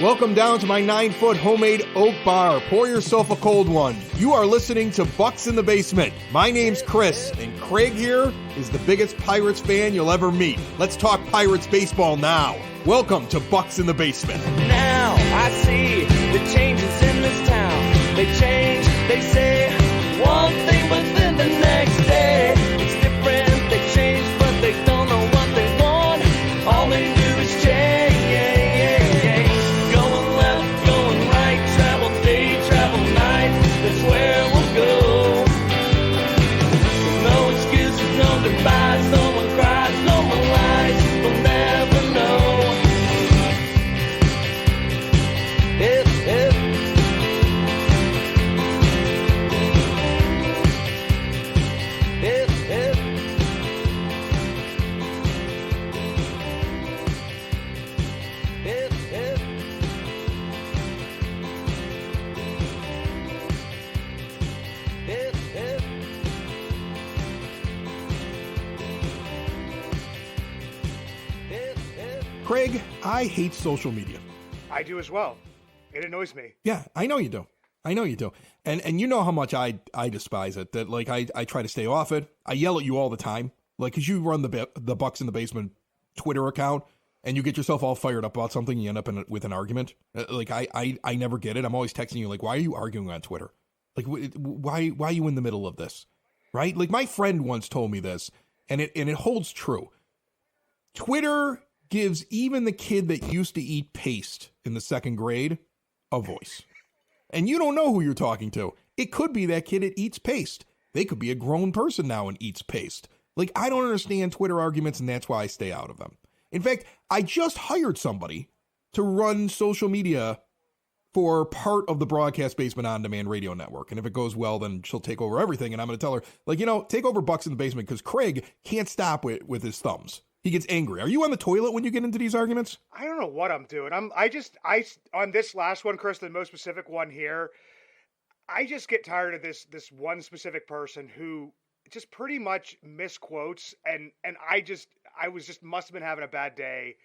Welcome down to my 9-foot homemade oak bar. Pour yourself a cold one. You are listening to Bucs in the Basement. My name's Chris, and Craig here is the biggest Pirates fan you'll ever meet. Let's talk Pirates baseball now. Welcome to Bucs in the Basement. Now I see the changes in this town. They change, they say one thing, but then the next day it's different. They change, but they don't know what they want. All they do is change. Going left, going right, travel day, travel night. That's where we'll go. No excuses, no goodbyes, no one cries, no one lies. We'll never know. Craig, I hate social media. I do as well. It annoys me. Yeah, I know you do. I know you do. And you know how much I despise it. That like I try to stay off it. I yell at you all the time. Like, because you run the Bucs in the Basement Twitter account and you get yourself all fired up about something, you end up with an argument. Like, I never get it. I'm always texting you like, why are you arguing on Twitter? Like, why are you in the middle of this? Right? Like, my friend once told me this, and it holds true. Twitter gives even the kid that used to eat paste in the second grade a voice. And you don't know who you're talking to. It could be that kid that eats paste. They could be a grown person now and eats paste. Like, I don't understand Twitter arguments, and that's why I stay out of them. In fact, I just hired somebody to run social media for part of the Broadcast Basement On-Demand radio network. And if it goes well, then she'll take over everything. And I'm going to tell her, like, take over Bucs in the Basement, because Craig can't stop with his thumbs. He gets angry. Are you on the toilet when you get into these arguments? I don't know what I'm doing. I on this last one, Chris, the most specific one here, I just get tired of this one specific person who just pretty much misquotes, and I must have been having a bad day.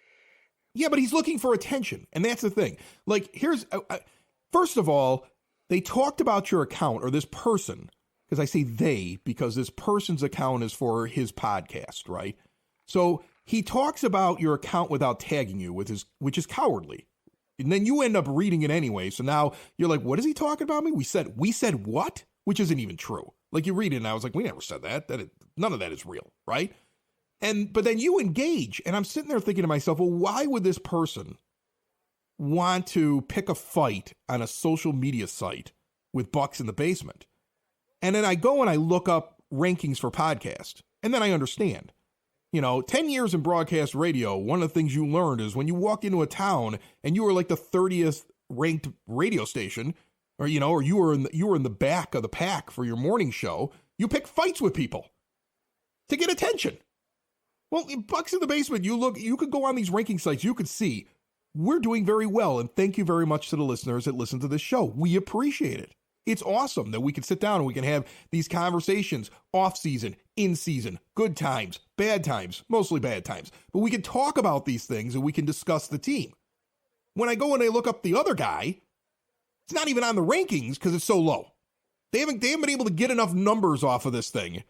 Yeah, but he's looking for attention, and that's the thing. Like, here's first of all, they talked about your account, or this person, because I say they because this person's account is for his podcast, right? So he talks about your account without tagging you, which is cowardly. And then you end up reading it anyway. So now you're like, what is he talking about me? We said what? Which isn't even true. Like, you read it and I was like, we never said that. None of that is real, right? But then you engage, and I'm sitting there thinking to myself, well, why would this person want to pick a fight on a social media site with Bucs in the Basement? And then I go and I look up rankings for podcast, and then I understand. 10 years in broadcast radio, one of the things you learned is when you walk into a town and you were like the 30th ranked radio station, or you were in the back of the pack for your morning show, you pick fights with people to get attention. Well, in Bucs in the Basement, you could go on these ranking sites, you could see we're doing very well, and thank you very much to the listeners that listen to this show. We appreciate it. It's awesome that we can sit down and we can have these conversations off season, in season, good times, bad times, mostly bad times. But we can talk about these things and we can discuss the team. When I go and I look up the other guy, it's not even on the rankings because it's so low. They haven't been able to get enough numbers off of this thing.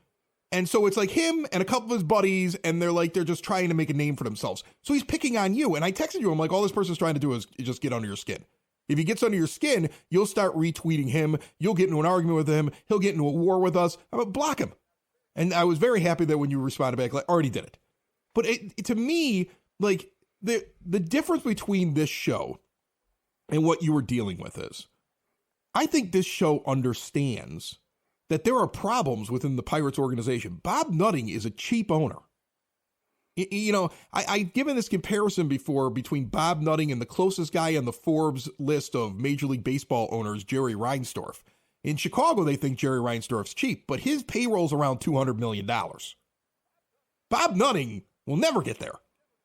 And so it's like him and a couple of his buddies, and they're just trying to make a name for themselves. So he's picking on you. And I texted you, I'm like, all this person's trying to do is just get under your skin. If he gets under your skin, you'll start retweeting him. You'll get into an argument with him. He'll get into a war with us. I'm going to block him. And I was very happy that when you responded back, like, already did it. But to me, like, the difference between this show and what you were dealing with is, I think this show understands that there are problems within the Pirates organization. Bob Nutting is a cheap owner. I've given this comparison before between Bob Nutting and the closest guy on the Forbes list of Major League Baseball owners, Jerry Reinsdorf. In Chicago, they think Jerry Reinsdorf's cheap, but his payroll's around $200 million. Bob Nutting will never get there.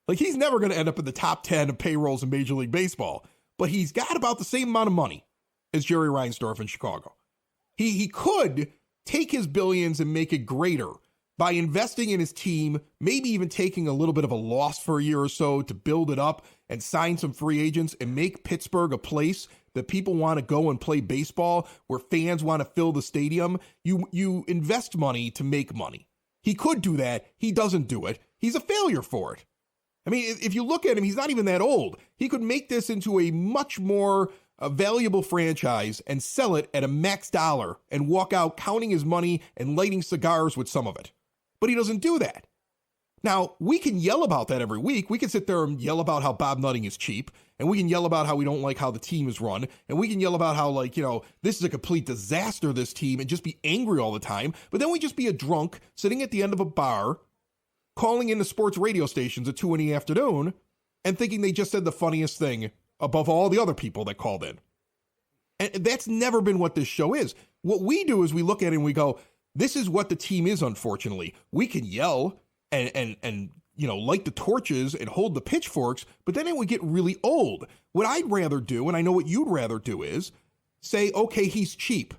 Like, he's never going to end up in the top 10 of payrolls in Major League Baseball, but he's got about the same amount of money as Jerry Reinsdorf in Chicago. He could take his billions and make it greater by investing in his team, maybe even taking a little bit of a loss for a year or so to build it up and sign some free agents and make Pittsburgh a place that people want to go and play baseball, where fans want to fill the stadium. You invest money to make money. He could do that. He doesn't do it. He's a failure for it. I mean, if you look at him, he's not even that old. He could make this into a much more valuable franchise and sell it at a max dollar and walk out counting his money and lighting cigars with some of it. But he doesn't do that. Now, we can yell about that every week. We can sit there and yell about how Bob Nutting is cheap, and we can yell about how we don't like how the team is run, and we can yell about how, like, this is a complete disaster, this team, and just be angry all the time. But then we just be a drunk sitting at the end of a bar, calling in the sports radio stations at 2 in the afternoon, and thinking they just said the funniest thing above all the other people that called in. And that's never been what this show is. What we do is we look at it and we go, this is what the team is, unfortunately. We can yell and light the torches and hold the pitchforks, but then it would get really old. What I'd rather do, and I know what you'd rather do, is say, okay, he's cheap.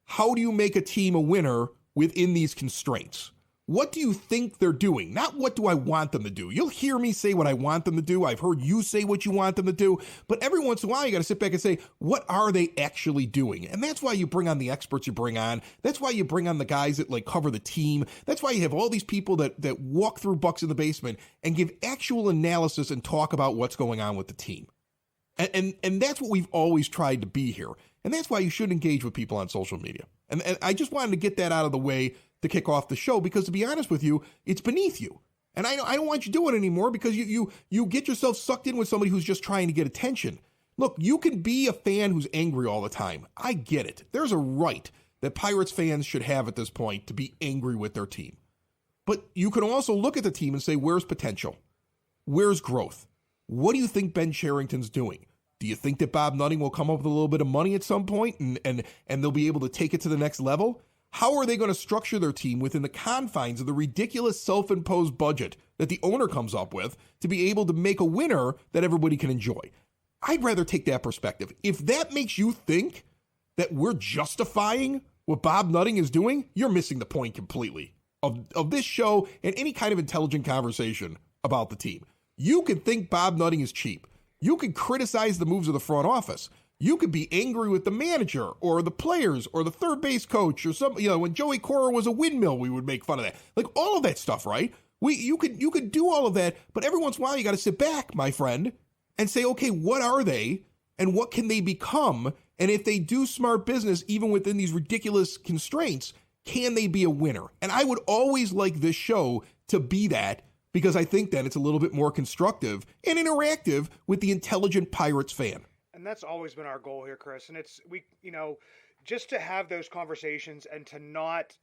How do you make a team a winner within these constraints? What do you think they're doing? Not what do I want them to do. You'll hear me say what I want them to do. I've heard you say what you want them to do. But every once in a while, you got to sit back and say, what are they actually doing? And that's why you bring on the experts you bring on. That's why you bring on the guys that cover the team. That's why you have all these people that walk through Bucs in the basement and give actual analysis and talk about what's going on with the team. And that's what we've always tried to be here. And that's why you should engage with people on social media. And I just wanted to get that out of the way to kick off the show, because to be honest with you, it's beneath you. And I don't want you to do it anymore, because you get yourself sucked in with somebody who's just trying to get attention. Look, you can be a fan who's angry all the time. I get it. There's a right that Pirates fans should have at this point to be angry with their team. But you can also look at the team and say, where's potential? Where's growth? What do you think Ben Cherington's doing? Do you think that Bob Nutting will come up with a little bit of money at some point and they'll be able to take it to the next level? How are they going to structure their team within the confines of the ridiculous self-imposed budget that the owner comes up with to be able to make a winner that everybody can enjoy? I'd rather take that perspective. If that makes you think that we're justifying what Bob Nutting is doing, you're missing the point completely of this show and any kind of intelligent conversation about the team. You can think Bob Nutting is cheap. You can criticize the moves of the front office. You could be angry with the manager or the players or the third base coach or some, when Joey Cora was a windmill, we would make fun of that. Like all of that stuff, right? You could do all of that, but every once in a while you got to sit back, my friend, and say, okay, what are they and what can they become? And if they do smart business, even within these ridiculous constraints, can they be a winner? And I would always like this show to be that, because I think that it's a little bit more constructive and interactive with the intelligent Pirates fan. And that's always been our goal here, Chris. And it's, just to have those conversations and to not,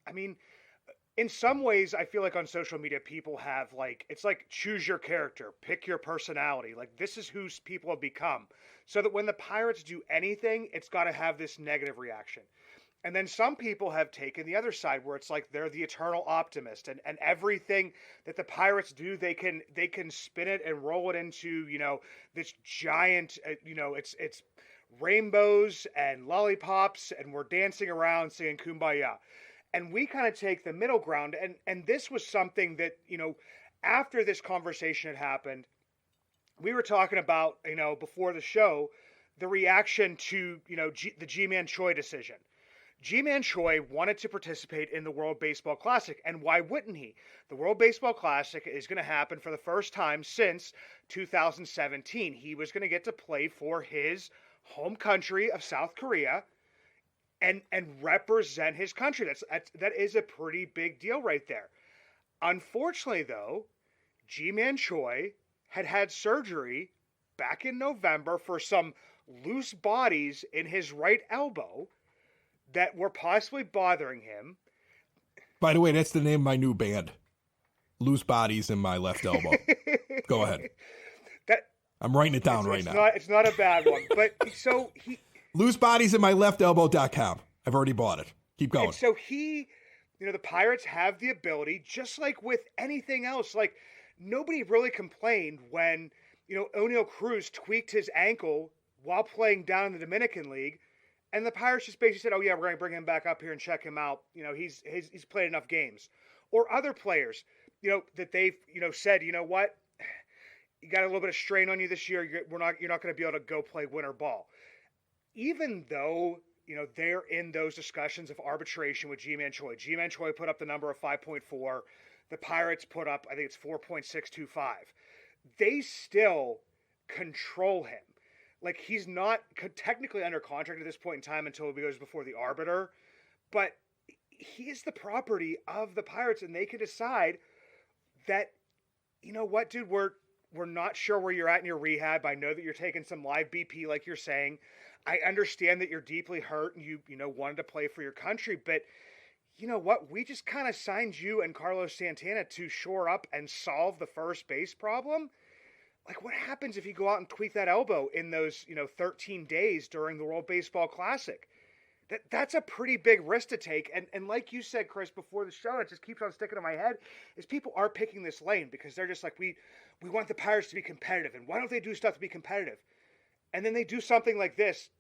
in some ways, I feel like on social media, people have it's like choose your character, pick your personality. Like this is who people have become. So that when the Pirates do anything, it's got to have this negative reaction. And then some people have taken the other side where it's like they're the eternal optimist, and everything that the Pirates do, they can spin it and roll it into, this giant, it's rainbows and lollipops, and we're dancing around singing Kumbaya. And we kind of take the middle ground. And this was something that, after this conversation had happened, we were talking about, before the show, the reaction to, the Ji-Man Choi decision. Ji-Man Choi wanted to participate in the World Baseball Classic, and why wouldn't he? The World Baseball Classic is going to happen for the first time since 2017. He was going to get to play for his home country of South Korea and represent his country. That is a pretty big deal right there. Unfortunately, though, Ji-Man Choi had surgery back in November for some loose bodies in his right elbow that were possibly bothering him. By the way, that's the name of my new band. Loose Bodies in My Left Elbow. Go ahead. I'm writing it down right now. It's not a bad one. But so he... Loose Bodies in My Left Elbow.com. I've already bought it. Keep going. And so the Pirates have the ability, just like with anything else, like nobody really complained when, O'Neal Cruz tweaked his ankle while playing down in the Dominican League. And the Pirates just basically said, oh, yeah, we're going to bring him back up here and check him out. He's played enough games. or other players, that they've, said, you know what, you got a little bit of strain on you this year. You're not going to be able to go play winter ball. Even though, they're in those discussions of arbitration with Ji-Man Choi. Ji-Man Choi put up the number of 5.4. The Pirates put up, I think it's 4.625. They still control him. Like, he's not technically under contract at this point in time until he goes before the arbiter, but he is the property of the Pirates, and they can decide that, you know what, dude, we're not sure where you're at in your rehab. I know that you're taking some live BP, like you're saying. I understand that you're deeply hurt and you wanted to play for your country, but you know what? We just kind of signed you and Carlos Santana to shore up and solve the first base problem. Like, what happens if you go out and tweak that elbow in those, 13 days during the World Baseball Classic? That's a pretty big risk to take. And like you said, Chris, before the show, it just keeps on sticking in my head, is people are picking this lane because they're just like, we want the Pirates to be competitive. And why don't they do stuff to be competitive? And then they do something like this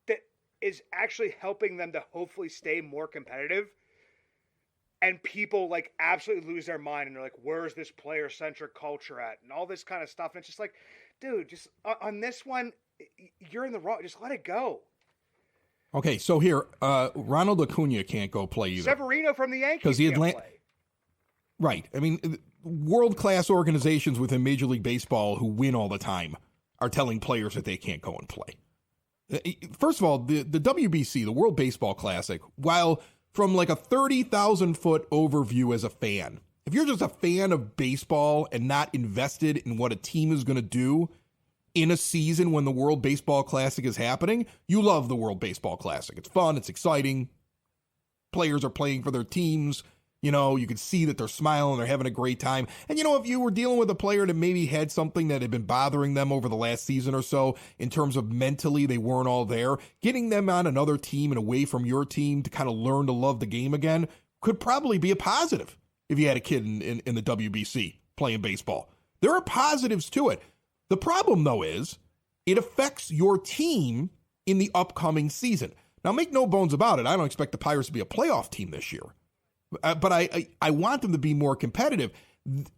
that is actually helping them to hopefully stay more competitive. And people like absolutely lose their mind and they're like, where's this player-centric culture at? And all this kind of stuff. And it's just like, dude, just on this one, you're in the wrong. Just let it go. Okay, so here, Ronald Acuna can't go play either. Severino from the Yankees can't play. Right. I mean, world-class organizations within Major League Baseball who win all the time are telling players that they can't go and play. First of all, the WBC, the World Baseball Classic, while from like a 30,000-foot overview as a fan, if you're just a fan of baseball and not invested in what a team is going to do in a season when the World Baseball Classic is happening, you love the World Baseball Classic. It's fun. It's exciting. Players are playing for their teams. You can see that they're smiling. They're having a great time. And, if you were dealing with a player that maybe had something that had been bothering them over the last season or so in terms of mentally they weren't all there, getting them on another team and away from your team to kind of learn to love the game again could probably be a positive if you had a kid in the WBC playing baseball. There are positives to it. The problem, though, is it affects your team in the upcoming season. Now, make no bones about it. I don't expect the Pirates to be a playoff team this year. But I want them to be more competitive.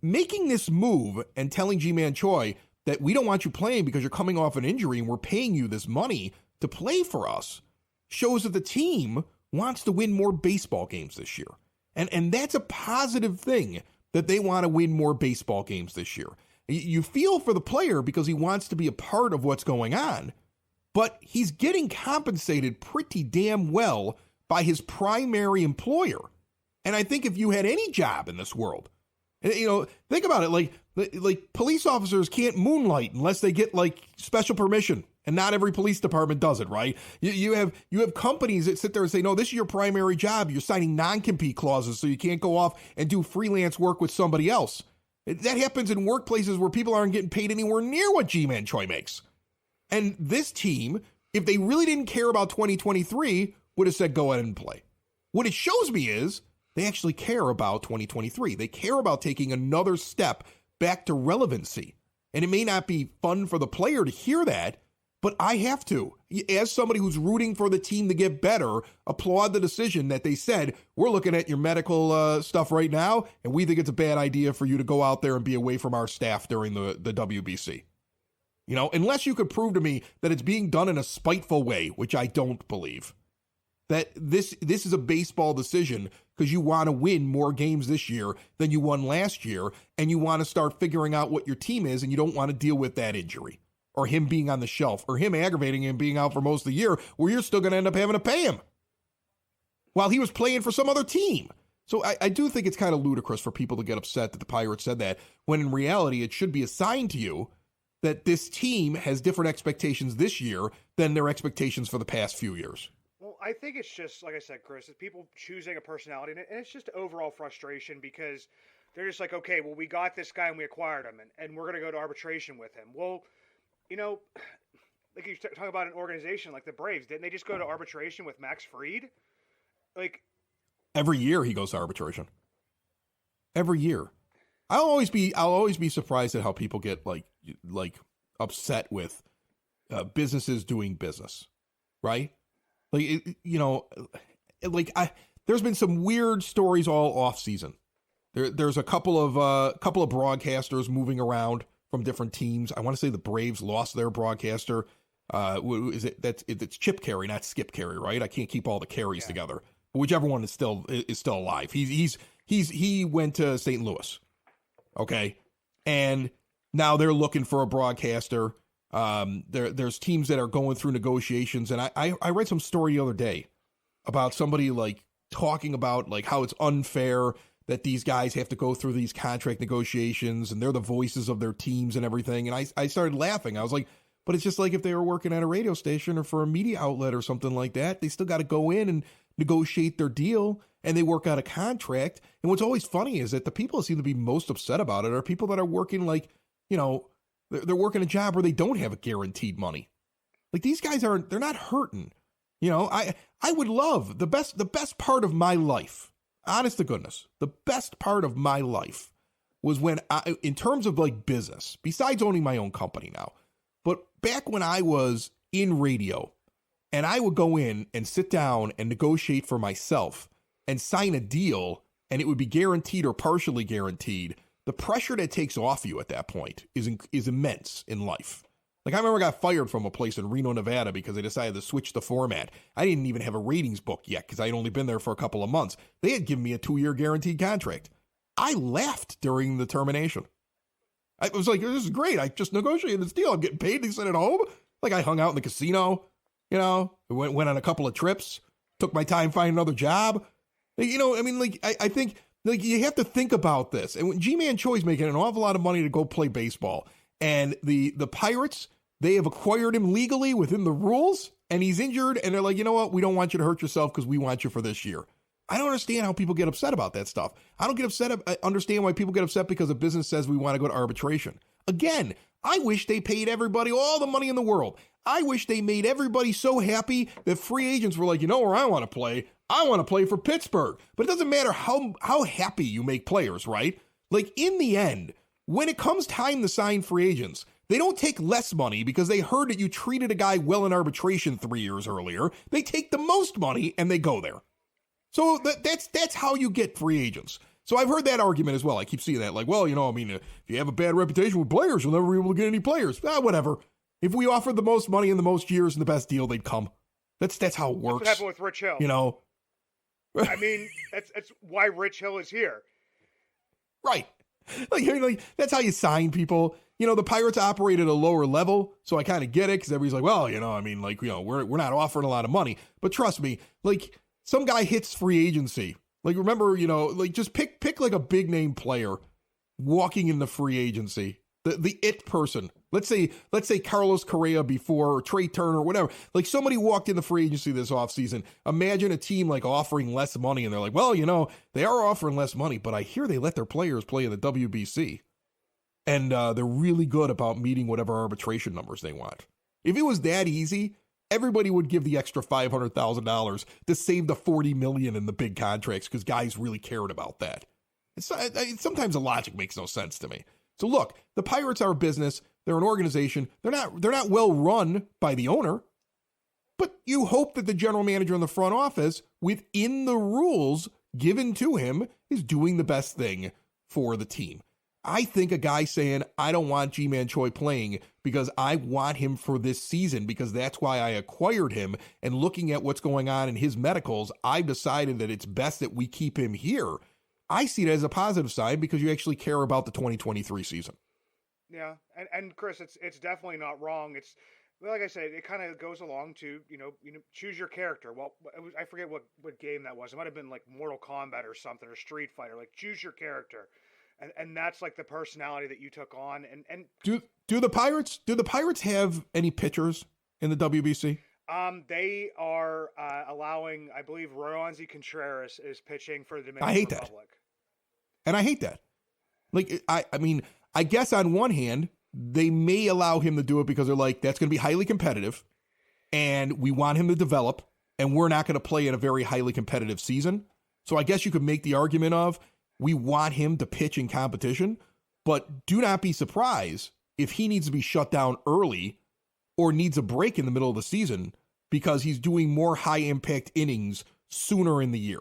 Making this move and telling Ji-Man Choi that we don't want you playing because you're coming off an injury and we're paying you this money to play for us shows that the team wants to win more baseball games this year. And that's a positive thing, that they want to win more baseball games this year. You feel for the player because he wants to be a part of what's going on, but he's getting compensated pretty damn well by his primary employer. And I think if you had any job in this world, think about it, like police officers can't moonlight unless they get like special permission, and not every police department does it, right? You have companies that sit there and say, no, this is your primary job. You're signing non-compete clauses so you can't go off and do freelance work with somebody else. That happens in workplaces where people aren't getting paid anywhere near what Ji-Man Choi makes. And this team, if they really didn't care about 2023, would have said, go ahead and play. What it shows me is they actually care about 2023. They care about taking another step back to relevancy. And it may not be fun for the player to hear that, but I have to, as somebody who's rooting for the team to get better, applaud the decision that they said, we're looking at your medical stuff right now, and we think it's a bad idea for you to go out there and be away from our staff during the WBC. Unless you could prove to me that it's being done in a spiteful way, which I don't believe. That this is a baseball decision because you want to win more games this year than you won last year, and you want to start figuring out what your team is, and you don't want to deal with that injury or him being on the shelf or him aggravating him being out for most of the year where you're still going to end up having to pay him while he was playing for some other team. So I do think it's kind of ludicrous for people to get upset that the Pirates said that, when in reality it should be assigned to you that this team has different expectations this year than their expectations for the past few years. Well, I think it's just, like I said, Chris, it's people choosing a personality, and it's just overall frustration because they're just like, okay, well, we got this guy and we acquired him, and we're going to go to arbitration with him. Well, like you talk about an organization like the Braves, didn't they just go to arbitration with Max Fried? Like, every year he goes to arbitration. Every year. I'll always be surprised at how people get like upset with businesses doing business, right? There's been some weird stories all off season There's a couple of broadcasters moving around from different teams. I want to say the Braves lost their broadcaster. It's Chip Carey, not Skip Carey, right? I can't keep all the Carries together. But whichever one is still alive. He went to St. Louis. Okay. And now they're looking for a broadcaster. There's teams that are going through negotiations. And I read some story the other day about somebody like talking about like how it's unfair that these guys have to go through these contract negotiations and they're the voices of their teams and everything. And I started laughing. I was like, but it's just like if they were working at a radio station or for a media outlet or something like that, they still got to go in and negotiate their deal and they work out a contract. And what's always funny is that the people that seem to be most upset about it are people that are working like, you know, they're working a job where they don't have a guaranteed money. Like these guys they're not hurting. You know, I would love the best part of my life. Honest to goodness, the best part of my life was when in terms of like business, besides owning my own company now, but back when I was in radio and I would go in and sit down and negotiate for myself and sign a deal and it would be guaranteed or partially guaranteed, the pressure that takes off you at that point is immense in life. Like I remember I got fired from a place in Reno, Nevada because they decided to switch the format. I didn't even have a ratings book yet because I had only been there for a couple of months. They had given me a 2-year guaranteed contract. I laughed during the termination. I was like, this is great. I just negotiated this deal. I'm getting paid to sit at home. Like I hung out in the casino, you know, went on a couple of trips, took my time finding another job. You know, I mean, like I think like you have to think about this. And when Ji-Man Choi is making an awful lot of money to go play baseball, and the Pirates, they have acquired him legally within the rules, and he's injured, and they're like, you know what? We don't want you to hurt yourself because we want you for this year. I don't understand how people get upset about that stuff. I understand why people get upset because a business says we want to go to arbitration. Again, I wish they paid everybody all the money in the world. I wish they made everybody so happy that free agents were like, you know where I want to play? I want to play for Pittsburgh. But it doesn't matter how happy you make players, right? Like in the end, when it comes time to sign free agents, they don't take less money because they heard that you treated a guy well in arbitration 3 years earlier. They take the most money and they go there. So that's how you get free agents. So I've heard that argument as well. I keep seeing that like, well, you know, I mean, if you have a bad reputation with players, you'll never be able to get any players. Whatever. If we offered the most money in the most years and the best deal, they'd come. That's how it works. That's what happened with Rich Hill. You know? I mean, that's why Rich Hill is here. Right. Like that's how you sign people. You know, the Pirates operate at a lower level, so I kind of get it because everybody's like, well, you know, I mean, like, you know, we're not offering a lot of money. But trust me, like some guy hits free agency. Like, remember, you know, like just pick like a big name player walking into free agency. The it person. Let's say Carlos Correa before, or Trey Turner, or whatever. Like somebody walked into free agency this offseason. Imagine a team like offering less money, and they're like, well, you know, they are offering less money, but I hear they let their players play in the WBC. And they're really good about meeting whatever arbitration numbers they want. If it was that easy, everybody would give the extra $500,000 to save the $40 million in the big contracts because guys really cared about that. Sometimes the logic makes no sense to me. So look, the Pirates are a business. They're an organization. They're not well run by the owner, but you hope that the general manager in the front office, within the rules given to him, is doing the best thing for the team. I think a guy saying, I don't want Ji-Man Choi playing because I want him for this season because that's why I acquired him, and looking at what's going on in his medicals, I've decided that it's best that we keep him here. I see it as a positive sign because you actually care about the 2023 season. Yeah, and Chris, it's definitely not wrong. It's like I said, it kind of goes along to you know choose your character. Well, I forget what game that was. It might have been like Mortal Kombat or something, or Street Fighter. Like choose your character, and that's like the personality that you took on. And do the Pirates have any pitchers in the WBC? They are allowing, I believe, Roansy Contreras is pitching for the Dominican I hate Republic. That. And I hate that. Like, I mean, I guess on one hand, they may allow him to do it because they're like, that's going to be highly competitive, and we want him to develop, and we're not going to play in a very highly competitive season. So I guess you could make the argument of, we want him to pitch in competition, but do not be surprised if he needs to be shut down early or needs a break in the middle of the season because he's doing more high-impact innings sooner in the year.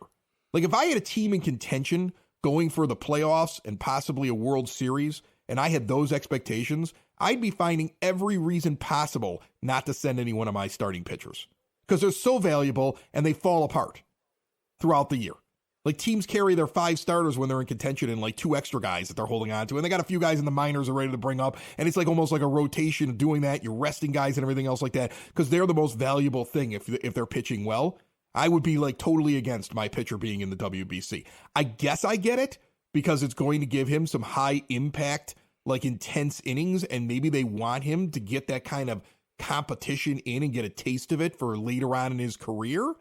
Like, if I had a team in contention going for the playoffs and possibly a World Series, and I had those expectations, I'd be finding every reason possible not to send any one of my starting pitchers because they're so valuable and they fall apart throughout the year. Like teams carry their 5 starters when they're in contention and like 2 extra guys that they're holding on to. And they got a few guys in the minors are ready to bring up. And it's like almost like a rotation of doing that. You're resting guys and everything else like that because they're the most valuable thing if they're pitching well. I would be like totally against my pitcher being in the WBC. I guess I get it because it's going to give him some high impact, like intense innings. And maybe they want him to get that kind of competition in and get a taste of it for later on in his career.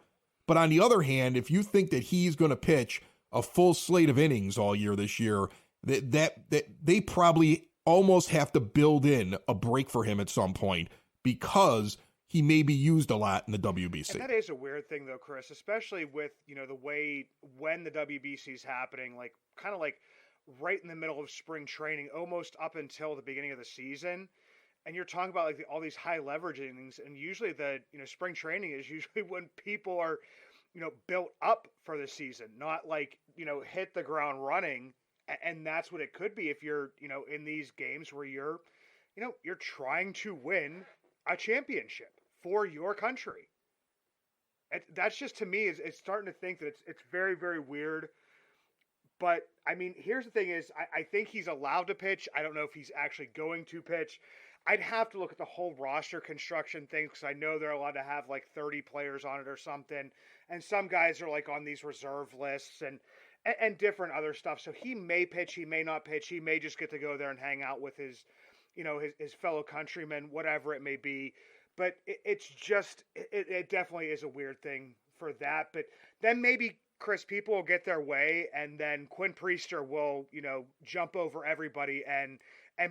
But on the other hand, if you think that he's going to pitch a full slate of innings all year this year, that they probably almost have to build in a break for him at some point because he may be used a lot in the WBC. And that is a weird thing, though, Chris, especially with, the way when the WBC is happening, like kind of like right in the middle of spring training, almost up until the beginning of the season. And you're talking about like all these high leverage innings, and usually the spring training is usually when people are built up for the season, not like hit the ground running. And that's what it could be if you're in these games where you're trying to win a championship for your country. That's just, to me, it's starting to think that it's very, very weird. But I mean, here's the thing: is I think he's allowed to pitch. I don't know if he's actually going to pitch. I'd have to look at the whole roster construction thing because I know they're allowed to have like 30 players on it or something. And some guys are like on these reserve lists and different other stuff. So he may pitch, he may not pitch. He may just get to go there and hang out with his fellow countrymen, whatever it may be. But it definitely is a weird thing for that. But then maybe, Chris, people will get their way, and then Quinn Priester will, jump over everybody and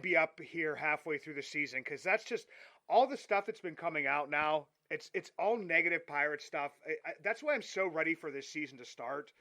be up here halfway through the season, because that's just all the stuff that's been coming out now. It's all negative Pirate stuff. That's why I'm so ready for this season to start.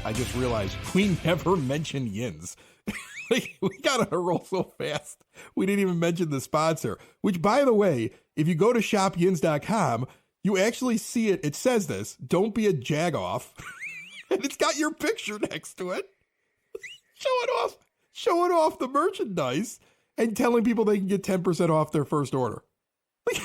I just realized we never mentioned Yins. Like, we got on a roll so fast. We didn't even mention the sponsor, which, by the way, if you go to shopyins.com, you actually see it. It says this: don't be a jagoff. And it's got your picture next to it. Showing off the merchandise and telling people they can get 10% off their first order. Like,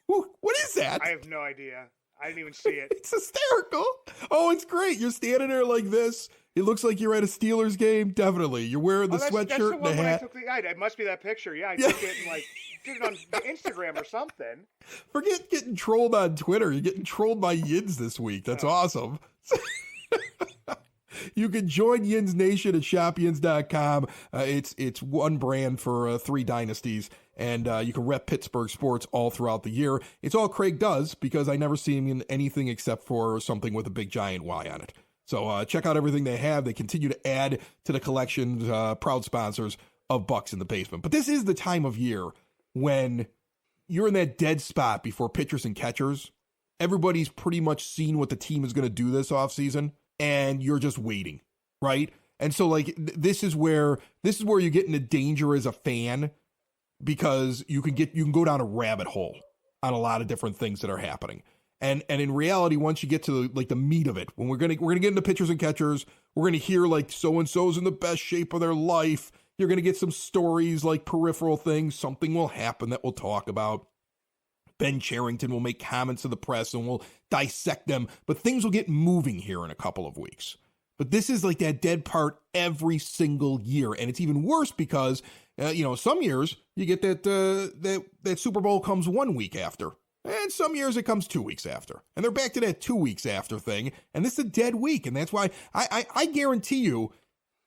what is that? I have no idea. I didn't even see it. It's hysterical. Oh, it's great. You're standing there like this. It looks like you're at a Steelers game. Definitely. You're wearing the sweatshirt and the hat. It must be that picture. Yeah, I took it and did it on Instagram or something. Forget getting trolled on Twitter. You're getting trolled by Yins this week. That's awesome. You can join Yins Nation at shopyins.com. It's one brand for 3 dynasties. And you can rep Pittsburgh sports all throughout the year. It's all Craig does because I never see him in anything except for something with a big giant Y on it. So check out everything they have. They continue to add to the collection, proud sponsors of Bucs in the Basement. But this is the time of year when you're in that dead spot before pitchers and catchers. Everybody's pretty much seen what the team is going to do this offseason, and you're just waiting, right? And so like this is where you get into danger as a fan, because you can go down a rabbit hole on a lot of different things that are happening. And in reality, once you get to the meat of it, when we're gonna get into pitchers and catchers, we're gonna hear like so-and-so's in the best shape of their life. You're gonna get some stories like peripheral things. Something will happen that we'll talk about. Ben Cherington will make comments to the press and we'll dissect them, but things will get moving here in a couple of weeks. But this is like that dead part every single year. And it's even worse because, some years you get that Super Bowl comes 1 week after. And some years it comes 2 weeks after. And they're back to that 2 weeks after thing. And this is a dead week. And that's why I guarantee you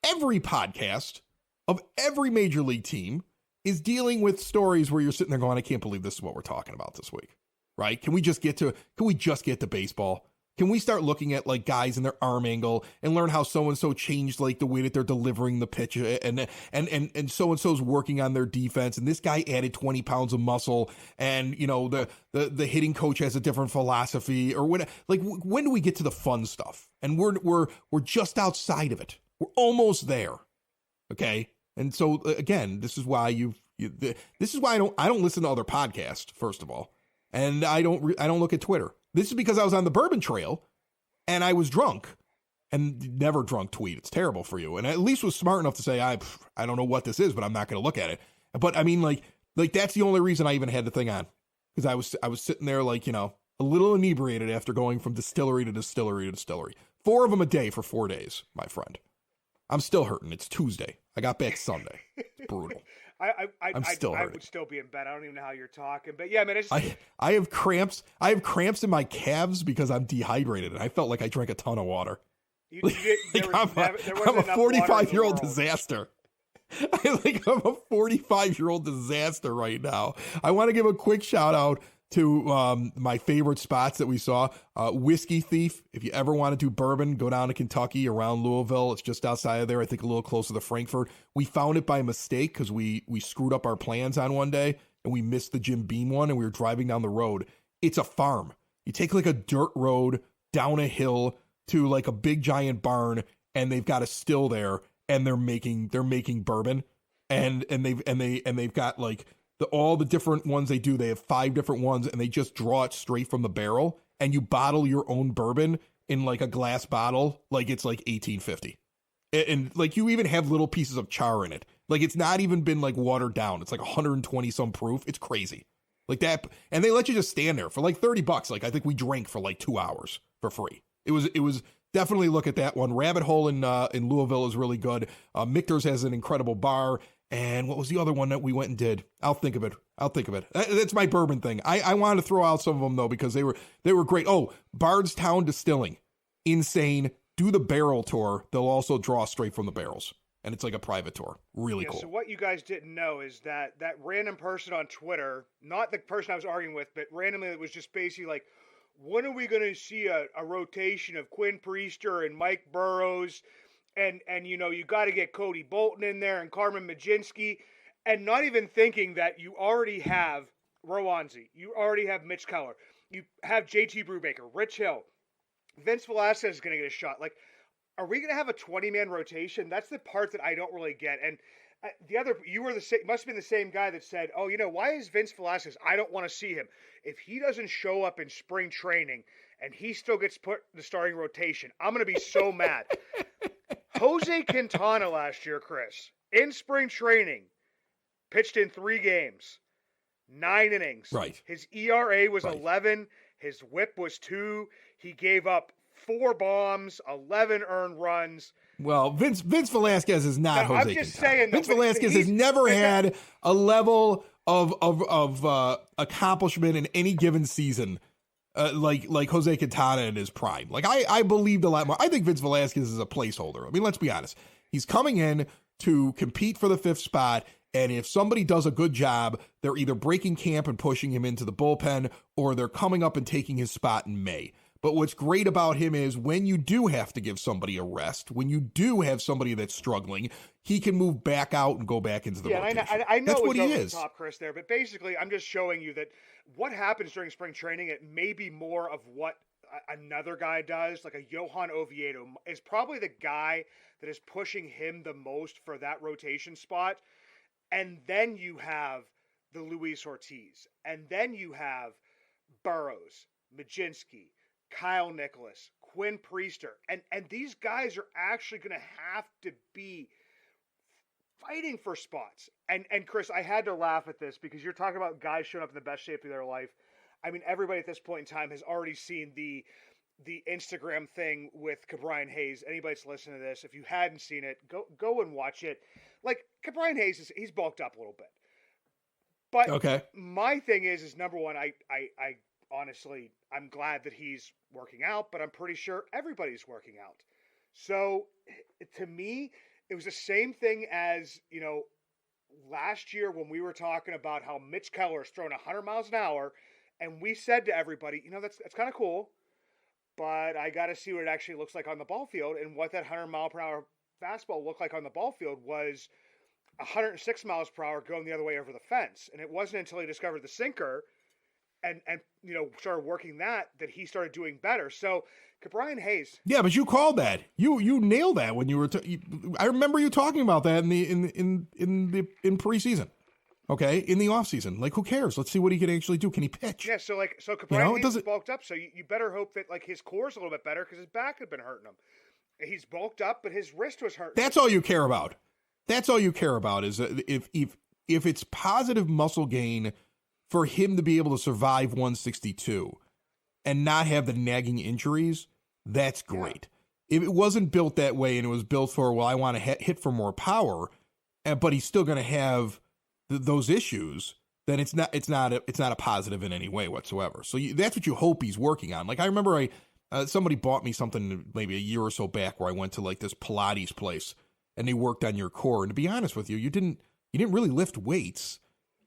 every podcast of every major league team is dealing with stories where you're sitting there going, I can't believe this is what we're talking about this week. Right? Can we just get to baseball? Can we start looking at like guys in their arm angle and learn how so-and-so changed like the way that they're delivering the pitch and so-and-so's working on their defense and this guy added 20 pounds of muscle and, you know, the hitting coach has a different philosophy or when, like, when do we get to the fun stuff? And we're just outside of it. We're almost there. Okay. And so again, this is why this is why I don't listen to other podcasts, first of all. And I don't look at Twitter. This is because I was on the bourbon trail and I was drunk and never drunk tweet. It's terrible for you. And I at least was smart enough to say, I don't know what this is, but I'm not going to look at it. But I mean, like that's the only reason I even had the thing on because I was sitting there like, you know, a little inebriated after going from distillery to distillery to distillery. 4 of them a day for 4 days, my friend. I'm still hurting. It's Tuesday. I got back Sunday. It's brutal. I'm still hurting. I would still be in bed. I don't even know how you're talking, but yeah, man. I have cramps. I have cramps in my calves because I'm dehydrated, and I felt like I drank a ton of water. I'm a 45-year-old disaster. I'm a 45-year-old disaster right now. I want to give a quick shout out to my favorite spots that we saw. Whiskey Thief. If you ever want to do bourbon, go down to Kentucky around Louisville. It's just outside of there. I think a little closer to Frankfurt. We found it by mistake because we screwed up our plans on one day and we missed the Jim Beam one and we were driving down the road. It's a farm. You take like a dirt road down a hill to like a big giant barn and they've got a still there and they're making bourbon and they've got like all the different ones they do. They have 5 different ones and they just draw it straight from the barrel and you bottle your own bourbon in like a glass bottle. Like it's like 1850. And like you even have little pieces of char in it. Like it's not even been like watered down. It's like 120 some proof. It's crazy like that. And they let you just stand there for like $30. Like I think we drank for like 2 hours for free. It was definitely look at that one. Rabbit Hole in Louisville is really good. Michter's has an incredible bar. And what was the other one that we went and did? I'll think of it. That's my bourbon thing. I wanted to throw out some of them though because they were great. Oh, Bardstown Distilling, insane. Do the barrel tour. They'll also draw straight from the barrels, and it's like a private tour. Really cool. So what you guys didn't know is that random person on Twitter, not the person I was arguing with, but randomly it was just basically like, when are we going to see a rotation of Quinn Priester and Mike Burrows? And you know, you got to get Cody Bolton in there and Carmen Majinski, and not even thinking that you already have Rowanzi, you already have Mitch Keller, you have JT Brubaker, Rich Hill, Vince Velasquez is going to get a shot. Like, are we going to have a 20-man rotation? That's the part that I don't really get. And you were must have been the same guy that said, oh, you know, why is Vince Velasquez? I don't want to see him. If he doesn't show up in spring training and he still gets put in the starting rotation, I'm going to be so mad. Jose Quintana last year, Chris, in spring training, pitched in 3 games, 9 innings. Right. His ERA was 11. His whip was 2. He gave up 4 bombs, 11 earned runs. Well, Vince Velasquez is not Jose I'm just Quintana. saying. Vince Velasquez has never had a level of accomplishment in any given season like Jose Quintana in his prime. Like I believed a lot more. I think Vince Velasquez is a placeholder. I mean, let's be honest. He's coming in to compete for the 5th spot. And if somebody does a good job, they're either breaking camp and pushing him into the bullpen, or they're coming up and taking his spot in May. But what's great about him is when you do have to give somebody a rest, when you do have somebody that's struggling, he can move back out and go back into the rotation. I know that's what he over is. The top, Chris, there, but basically, I'm just showing you that what happens during spring training, it may be more of what another guy does, like a Johan Oviedo is probably the guy that is pushing him the most for that rotation spot. And then you have the Luis Ortiz, and then you have Burrows, Majinski, Kyle Nicholas, Quinn Priester, and these guys are actually going to have to be fighting for spots. And Chris, I had to laugh at this because you're talking about guys showing up in the best shape of their life. I mean, everybody at this point in time has already seen the Instagram thing with Cabrian Hayes. Anybody that's listening to this, if you hadn't seen it, go and watch it. Like, Cabrian Hayes he's bulked up a little bit. But okay. My thing is number one, I honestly, I'm glad that he's working out, but I'm pretty sure everybody's working out. So to me, it was the same thing as, you know, last year when we were talking about how Mitch Keller's throwing 100 miles an hour, and we said to everybody, you know, that's kind of cool, but I got to see what it actually looks like on the ball field. And what that 100-mile-per-hour fastball looked like on the ball field was 106 miles per hour going the other way over the fence. And it wasn't until he discovered the sinker and started working that he started doing better. So Brian Hayes. Yeah, but you called that. You nailed that when you were. I remember you talking about that in preseason. Okay, in the offseason. Like, who cares? Let's see what he can actually do. Can he pitch? Yeah, so Brian Hayes is bulked up, so you better hope that his core's a little bit better because his back had been hurting him. He's bulked up, but his wrist was hurting. That's all you care about. That's all you care about is if it's positive muscle gain for him to be able to survive 162 and not have the nagging injuries, that's great. Yeah. If it wasn't built that way and it was built for, well, I want to hit for more power, but he's still going to have those issues, then it's not a positive in any way whatsoever. So that's what you hope he's working on. Like, I remember somebody bought me something maybe a year or so back where I went to like this Pilates place and they worked on your core. And to be honest with you, you didn't really lift weights.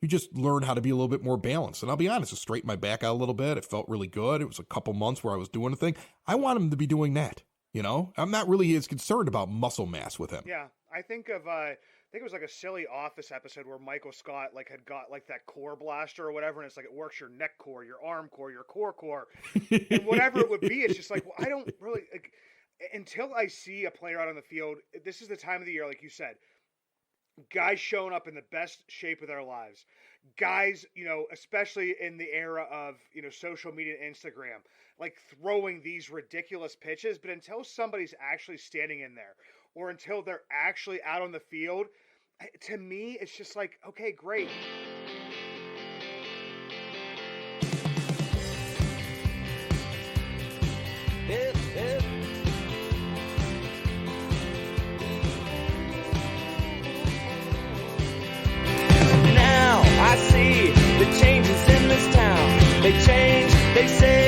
You just learned how to be a little bit more balanced. And I'll be honest, it straightened my back out a little bit. It felt really good. It was a couple months where I was doing a thing. I want him to be doing that. I'm not really as concerned about muscle mass with him. Yeah, I think it was like a silly Office episode where Michael Scott had got like that core blaster or whatever, and it's like it works your neck core, your arm core, your core, and whatever it would be. It's just like, well, I don't really until I see a player out on the field. This is the time of the year, like you said. Guys showing up in the best shape of their lives. Guys, especially in the era of, social media and Instagram, like throwing these ridiculous pitches. But until somebody's actually standing in there or until they're actually out on the field, to me, it's just like, okay, great. I see the changes in this town. They change, they say